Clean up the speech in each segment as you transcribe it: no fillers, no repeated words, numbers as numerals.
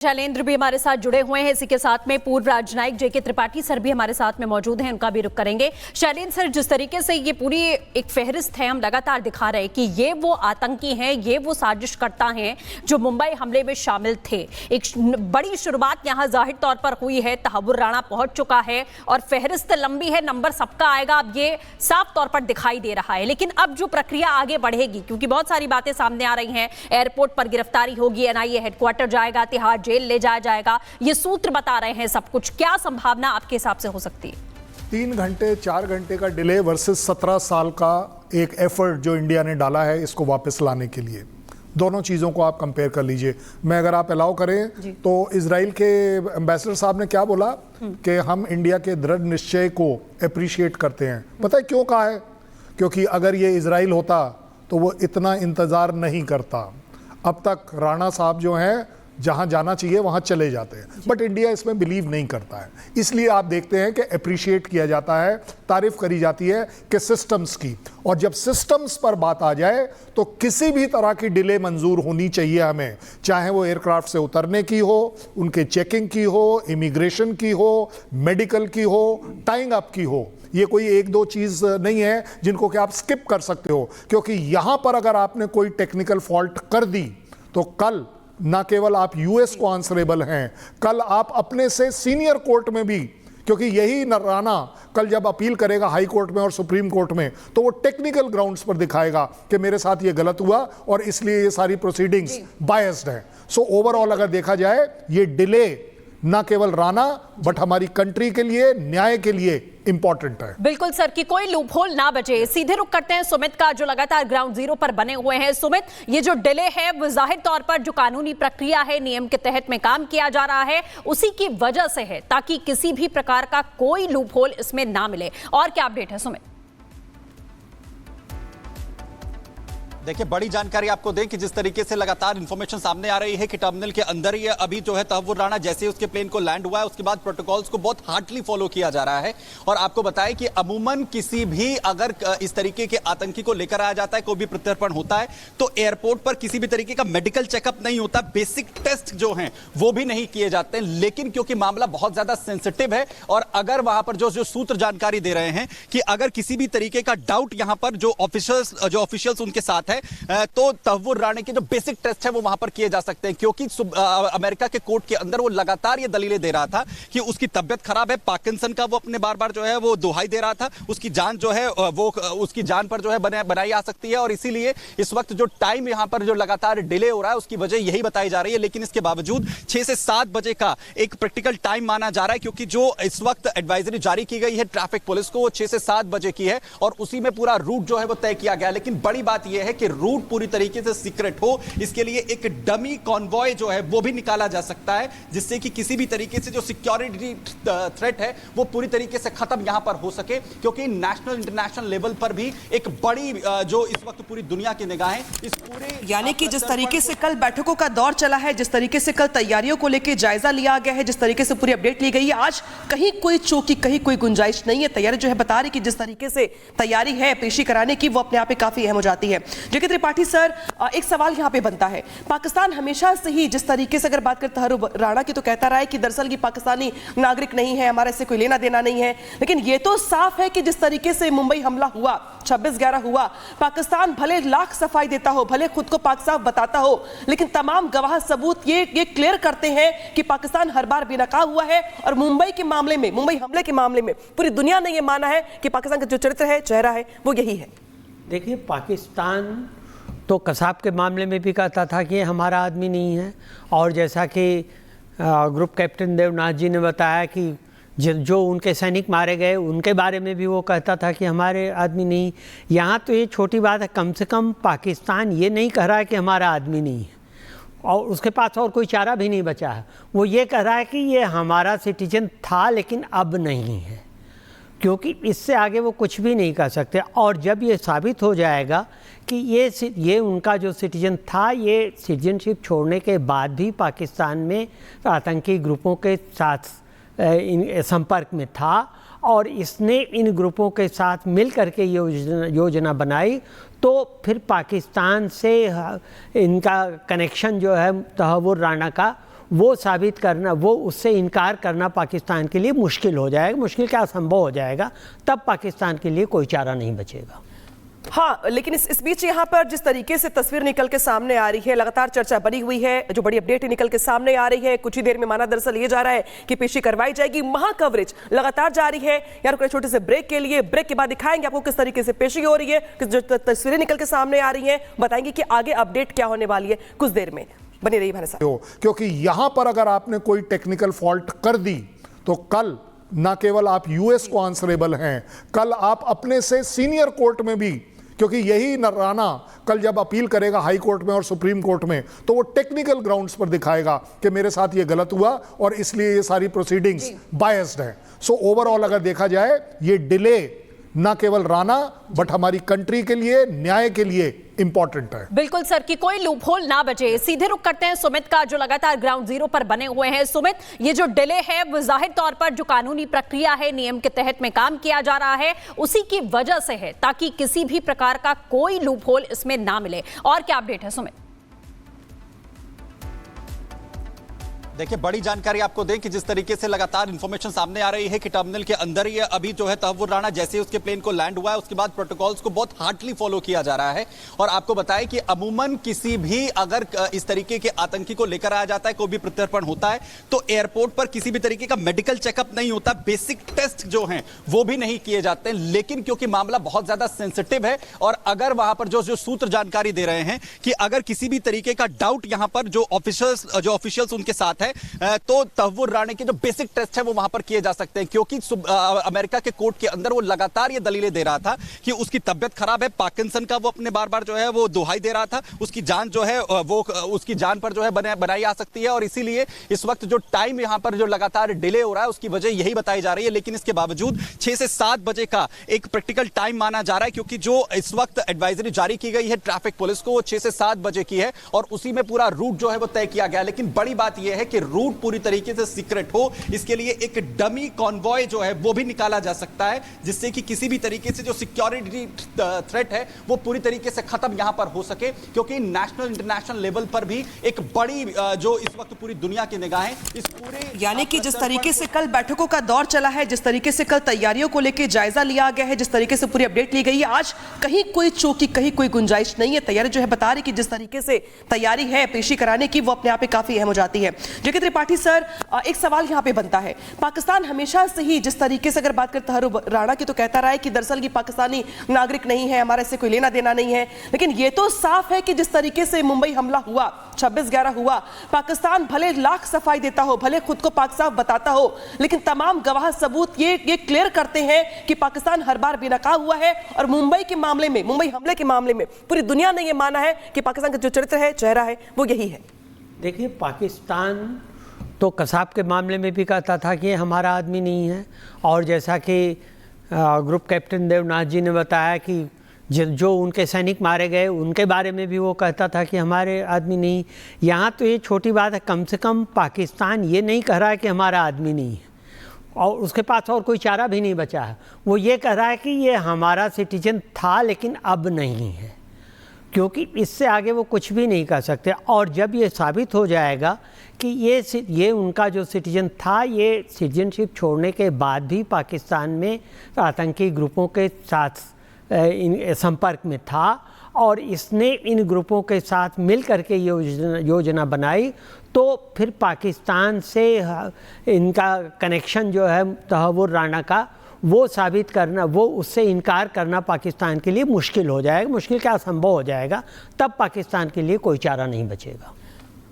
शैलेंद्र भी हमारे साथ जुड़े हुए हैं। इसी के साथ में पूर्व राजनयिक जेके त्रिपाठी सर भी हमारे साथ में मौजूद हैं, उनका भी रुख करेंगे। शैलेंद्र सर, जिस तरीके से ये पूरी एक फहरिस्त है, हम लगातार दिखा रहे हैं कि ये वो आतंकी हैं, ये वो साजिशकर्ता हैं जो मुंबई हमले में शामिल थे। एक बड़ी शुरुआत यहाँ जाहिर तौर पर हुई है, तहव्वुर राणा पहुंच चुका है और फहरिस्त लंबी है, नंबर सबका आएगा, अब ये साफ तौर पर दिखाई दे रहा है। लेकिन अब जो प्रक्रिया आगे बढ़ेगी, क्योंकि बहुत सारी बातें सामने आ रही हैं, एयरपोर्ट पर गिरफ्तारी होगी, एनआईए हेडक्वार्टर जाएगा, तिहाड़ जेल ले जाया जाएगा, ये सूत्र बता रहे हैं सब कुछ। क्या संभावना आपके हिसाब से हो सकती है? 3 घंटे 4 घंटे का डिले वर्सेस 17 साल का एक एफर्ट जो इंडिया ने डाला है इसको वापस लाने के लिए, दोनों चीज़ों को आप कंपेयर कर लीजिए। मैं अगर आप अलाउ करें तो इजराइल के एम्बेसडर साहब ने क्या बोला कि हम इंडिया के दृढ़ निश्चय को अप्रिशिएट करते हैं। पता है क्यों कहा है? क्योंकि अगर ये इजराइल होता तो वो इतना इंतज़ार नहीं करता। अब तक राणा साहब जो हैं जहां जाना चाहिए वहां चले जाते हैं, बट इंडिया इसमें बिलीव नहीं करता है। इसलिए आप देखते हैं कि अप्रिशिएट किया जाता है, तारीफ करी जाती है कि सिस्टम्स की, और जब सिस्टम्स पर बात आ जाए तो किसी भी तरह की डिले मंजूर होनी चाहिए हमें, चाहे वो एयरक्राफ्ट से उतरने की हो, उनके चेकिंग की हो, इमिग्रेशन की हो, मेडिकल की हो, टाइंग अप की हो। ये कोई एक दो चीज़ नहीं है जिनको कि आप स्किप कर सकते हो, क्योंकि यहां पर अगर आपने कोई टेक्निकल फॉल्ट कर दी तो कल ना केवल आप यूएस को आंसरेबल हैं, कल आप अपने से सीनियर कोर्ट में भी, क्योंकि यही राणा कल जब अपील करेगा हाई कोर्ट में और सुप्रीम कोर्ट में तो वो टेक्निकल ग्राउंड्स पर दिखाएगा कि मेरे साथ ये गलत हुआ और इसलिए ये सारी प्रोसीडिंग्स बायस्ड है। सो ओवरऑल अगर देखा जाए ये डिले ना केवल राणा बट हमारी कंट्री के लिए, न्याय के लिए इंपॉर्टेंट है। बिल्कुल सर, कि कोई लूपहोल ना बचे। सीधे रुख करते हैं सुमित का, जो लगातार ग्राउंड जीरो पर बने हुए हैं। सुमित, ये जो डिले है वो जाहिर तौर पर जो कानूनी प्रक्रिया है, नियम के तहत में काम किया जा रहा है, उसी की वजह से है, ताकि किसी भी प्रकार का कोई लूपहोल इसमें ना मिले। और क्या अपडेट है सुमित? देखिए, बड़ी जानकारी आपको दें कि जिस तरीके से लगातार इंफॉर्मेशन सामने आ रही है कि टर्मिनल के अंदर ही अभी जो है तहव्वुर राणा जैसे ही उसके प्लेन को लैंड हुआ है उसके बाद प्रोटोकॉल्स को बहुत हार्डली फॉलो किया जा रहा है। और आपको बताएं कि अमूमन किसी भी अगर इस तरीके के आतंकी को लेकर आया जाता है, कोई भी प्रत्यर्पण होता है, तो एयरपोर्ट पर किसी भी तरीके का मेडिकल चेकअप नहीं होता, बेसिक टेस्ट जो हैं वो भी नहीं किए जाते हैं। लेकिन क्योंकि मामला बहुत ज्यादा सेंसिटिव है और अगर वहां पर जो सूत्र जानकारी दे रहे हैं कि अगर किसी भी तरीके का डाउट यहां पर जो ऑफिशियल्स उनके साथ है तो तहव्वुर राणा के जो बेसिक टेस्ट है वो वहां पर किए जा सकते हैं। क्योंकि अमेरिका के कोर्ट के अंदर वो लगातार ये दलीलें दे रहा था कि उसकी तबियत खराब है, पार्किंसन का वो अपने बार बार जो है वो दुहाई दे रहा था, उसकी जान जो है वो उसकी जान पर जो है बनाई आ सकती है। और इसीलिए इस वक्त जो टाइम यहां पर जो लगातार डिले हो रहा है उसकी वजह यही बताई जा रही है। लेकिन इसके बावजूद 6 से 7 बजे का एक प्रैक्टिकल टाइम माना जा रहा है, क्योंकि जो इस वक्त एडवाइजरी जारी की गई है ट्रैफिक पुलिस को वो 6 से 7 बजे की है और उसी में पूरा रूट जो है वो तय किया गया। लेकिन बड़ी बात यह है कि रूट पूरी तरीके से सीक्रेट हो, इसके लिए एक डमी कॉन्वॉय जो है वो भी निकाला जा सकता है, जिससे कि किसी भी तरीके से जो सिक्योरिटी थ्रेट है वो पूरी तरीके से खत्म यहां पर हो सके। क्योंकि नेशनल इंटरनेशनल लेवल पर भी एक बड़ी जो इस वक्त पूरी दुनिया की निगाहें इस पूरे, यानी कि जिस तरीके से कल बैठकों का दौर चला है, जिस तरीके से कल तैयारियों को लेकर जायजा लिया गया है, जिस तरीके से पूरी अपडेट ली गई है, आज कहीं कोई चौकी, कहीं कोई गुंजाइश नहीं है। तैयारी जो है बता रही कि जिस तरीके से तैयारी है पेशी कराने की वो अपने आप में काफी अहम हो जाती है। जेके त्रिपाठी सर, एक सवाल यहां पे बनता है, पाकिस्तान हमेशा से ही जिस तरीके से अगर बात करें तहव्वुर राणा की तो कहता रहा है कि दरअसल ये पाकिस्तानी नागरिक नहीं है, हमारे से कोई लेना देना नहीं है। लेकिन ये तो साफ है कि जिस तरीके से मुंबई हमला हुआ, 26/11 हुआ, पाकिस्तान भले लाख सफाई देता हो, भले खुद को पाक साफ बताता हो, लेकिन तमाम गवाह सबूत ये क्लियर करते हैं कि पाकिस्तान हर बार बेनकाब हुआ है। और मुंबई के मामले में, मुंबई हमले के मामले में पूरी दुनिया ने यह माना है कि पाकिस्तान का जो चरित्र है, चेहरा है, वो यही है। देखिए, पाकिस्तान तो कसाब के मामले में भी कहता था कि ये हमारा आदमी नहीं है, और जैसा कि ग्रुप कैप्टन देवनाथ जी ने बताया कि जो उनके सैनिक मारे गए उनके बारे में भी वो कहता था कि हमारे आदमी नहीं। यहाँ तो ये छोटी बात है, कम से कम पाकिस्तान ये नहीं कह रहा है कि हमारा आदमी नहीं है, और उसके पास और कोई चारा भी नहीं बचा है। वो ये कह रहा है कि ये हमारा सिटीजन था लेकिन अब नहीं है, क्योंकि इससे आगे वो कुछ भी नहीं कर सकते। और जब ये साबित हो जाएगा कि ये उनका जो सिटीजन था, ये सिटीजनशिप छोड़ने के बाद भी पाकिस्तान में आतंकी ग्रुपों के साथ संपर्क में था और इसने इन ग्रुपों के साथ मिल करके योजना बनाई, तो फिर पाकिस्तान से इनका कनेक्शन जो है तहव्वुर राणा का वो साबित करना, वो उससे इनकार करना पाकिस्तान के लिए मुश्किल हो जाएगा, मुश्किल क्या असंभव हो जाएगा। तब पाकिस्तान के लिए कोई चारा नहीं बचेगा। हाँ, लेकिन इस बीच यहाँ पर जिस तरीके से तस्वीर निकल के सामने आ रही है, लगातार चर्चा बनी हुई है, जो बड़ी अपडेट निकल के सामने आ रही है, कुछ ही देर में माना दरअसल ये जा रहा है कि पेशी करवाई जाएगी। महा कवरेज लगातार जारी है। यार कोई छोटे से ब्रेक के लिए, ब्रेक के बाद दिखाएंगे आपको किस तरीके से पेशी हो रही है, जो तस्वीरें निकल के सामने आ रही है, बताएंगे कि आगे अपडेट क्या होने वाली है। कुछ देर में बनी रही हमारे साथ, क्योंकि यहां पर अगर आपने कोई टेक्निकल फॉल्ट कर दी तो कल ना केवल आप यूएस को आंसरेबल हैं, कल आप अपने से सीनियर कोर्ट में भी, क्योंकि यही राणा कल जब अपील करेगा हाई कोर्ट में और सुप्रीम कोर्ट में, तो वो टेक्निकल ग्राउंड्स पर दिखाएगा कि मेरे साथ ये गलत हुआ और इसलिए ये सारी प्रोसीडिंग्स बायस्ड है। सो ओवरऑल अगर देखा जाए, ये डिले ना केवल राणा बट हमारी कंट्री के लिए, न्याय के लिए इंपॉर्टेंट है। बिल्कुल सर, कि कोई लूपहोल ना बचे। सीधे रुख करते हैं सुमित का, जो लगातार ग्राउंड जीरो पर बने हुए हैं। सुमित, ये जो डिले है वो जाहिर तौर पर जो कानूनी प्रक्रिया है, नियम के तहत में काम किया जा रहा है, उसी की वजह से है, ताकि किसी भी प्रकार का कोई लूपहोल इसमें ना मिले। और क्या अपडेट है सुमित? देखिए, बड़ी जानकारी आपको दें कि जिस तरीके से लगातार इंफॉर्मेशन सामने आ रही है कि टर्मिनल के अंदर ही अभी जो है तहव्वुर राणा जैसे ही उसके प्लेन को लैंड हुआ है, उसके बाद प्रोटोकॉल्स को बहुत हार्डली फॉलो किया जा रहा है। और आपको बताएं कि अमूमन किसी भी अगर इस तरीके के आतंकी को लेकर आया जाता है, कोई भी प्रत्यर्पण होता है, तो एयरपोर्ट पर किसी भी तरीके का मेडिकल चेकअप नहीं होता, बेसिक टेस्ट जो हैं वो भी नहीं किए जाते। लेकिन क्योंकि मामला बहुत ज्यादा सेंसिटिव है और अगर वहां पर जो सूत्र जानकारी दे रहे हैं कि अगर किसी भी तरीके का डाउट यहां पर जो ऑफिशियल्स उनके साथ है, तो तहव्वुर राणा के जो बेसिक टेस्ट है वो वहां पर किए जा सकते हैं। क्योंकि अमेरिका के कोर्ट के अंदर वो लगातार ये दलीलें दे रहा था कि उसकी तबियत खराब है, पार्किंसन का वो अपने बार बार जो है वो दुहाई दे रहा था, उसकी जान जो है वो उसकी जान पर जो है बनाई आ सकती है। और इसीलिए इस वक्त जो टाइम यहां पर जो लगातार डिले हो रहा है उसकी वजह यही बताई जा रही है। लेकिन इसके बावजूद 6 से 7 बजे का एक प्रैक्टिकल टाइम माना जा रहा है, क्योंकि जो इस वक्त एडवाइजरी जारी की गई है ट्रैफिक पुलिस को, वो 6 से 7 बजे की है और उसी में पूरा रूट जो है वो तय किया गया। लेकिन बड़ी बात यह है कि रूट पूरी तरीके से सीक्रेट हो, इसके लिए एक डमी कॉन्वॉय जो है वो भी निकाला जा सकता है, जिससे कि किसी भी तरीके से जो सिक्योरिटी थ्रेट है वो पूरी तरीके से खत्म यहां पर हो सके। क्योंकि नेशनल इंटरनेशनल लेवल पर भी एक बड़ी जो इस वक्त पूरी दुनिया की निगाहें इस पूरे, यानी कि जिस तरीके से कल बैठकों का दौर चला है, जिस तरीके से कल तैयारियों को लेकर जायजा लिया गया है, जिस तरीके से पूरी अपडेट ली गई है, आज कहीं कोई चौकी, कहीं कोई गुंजाइश नहीं है। तैयारी जो है बता रही कि जिस तरीके से तैयारी है पेशी कराने की, वो अपने आप में काफी अहम हो जाती है। जेके त्रिपाठी सर, एक सवाल यहां पे बनता है, पाकिस्तान हमेशा से ही जिस तरीके से अगर बात करें तहव्वुर राणा की, तो कहता रहा है कि दरअसल ये पाकिस्तानी नागरिक नहीं है, हमारा इससे कोई लेना देना नहीं है। लेकिन ये तो साफ है कि जिस तरीके से मुंबई हमला हुआ, 26/11 हुआ, पाकिस्तान भले लाख सफाई देता हो, भले खुद को पाक साफ बताता हो, लेकिन तमाम गवाह सबूत ये क्लियर करते हैं कि पाकिस्तान हर बार बेनकाब हुआ है। और मुंबई के मामले में, मुंबई हमले के मामले में पूरी दुनिया ने यह माना है कि पाकिस्तान का जो चरित्र है, चेहरा है, वो यही है। देखिए, पाकिस्तान तो कसाब के मामले में भी कहता था कि ये हमारा आदमी नहीं है, और जैसा कि ग्रुप कैप्टन देवनाथ जी ने बताया कि जो उनके सैनिक मारे गए उनके बारे में भी वो कहता था कि हमारे आदमी नहीं। यहाँ तो ये छोटी बात है, कम से कम पाकिस्तान ये नहीं कह रहा है कि हमारा आदमी नहीं है, और उसके पास और कोई चारा भी नहीं बचा है। वो ये कह रहा है कि ये हमारा सिटीजन था लेकिन अब नहीं है, क्योंकि इससे आगे वो कुछ भी नहीं कर सकते। और जब ये साबित हो जाएगा कि ये उनका जो सिटीजन था, ये सिटीजनशिप छोड़ने के बाद भी पाकिस्तान में आतंकी ग्रुपों के साथ संपर्क में था, और इसने इन ग्रुपों के साथ मिल करके योजना बनाई, तो फिर पाकिस्तान से इनका कनेक्शन जो है तहव्वुर राणा का, वो साबित करना, वो उससे इनकार करना पाकिस्तान के लिए मुश्किल हो जाएगा, मुश्किल क्या असंभव हो जाएगा। तब पाकिस्तान के लिए कोई चारा नहीं बचेगा।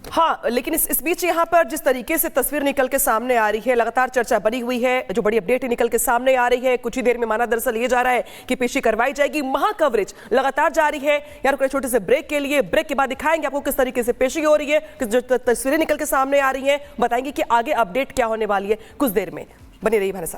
हाँ, लेकिन इस बीच यहाँ पर जिस तरीके से तस्वीर निकल के सामने आ रही है, लगातार चर्चा बनी हुई है, जो बड़ी अपडेट निकल के सामने आ रही है, कुछ ही देर में माना दरअसल ये जा रहा है कि पेशी करवाई जाएगी। महा कवरेज लगातार जारी है। यार कोई छोटे से ब्रेक के लिए, ब्रेक के बाद दिखाएंगे आपको किस तरीके से पेशी हो रही है, जो तस्वीरें निकल के सामने आ रही है, बताएंगे कि आगे अपडेट क्या होने वाली है। कुछ देर में बनी रही हमारे साथ।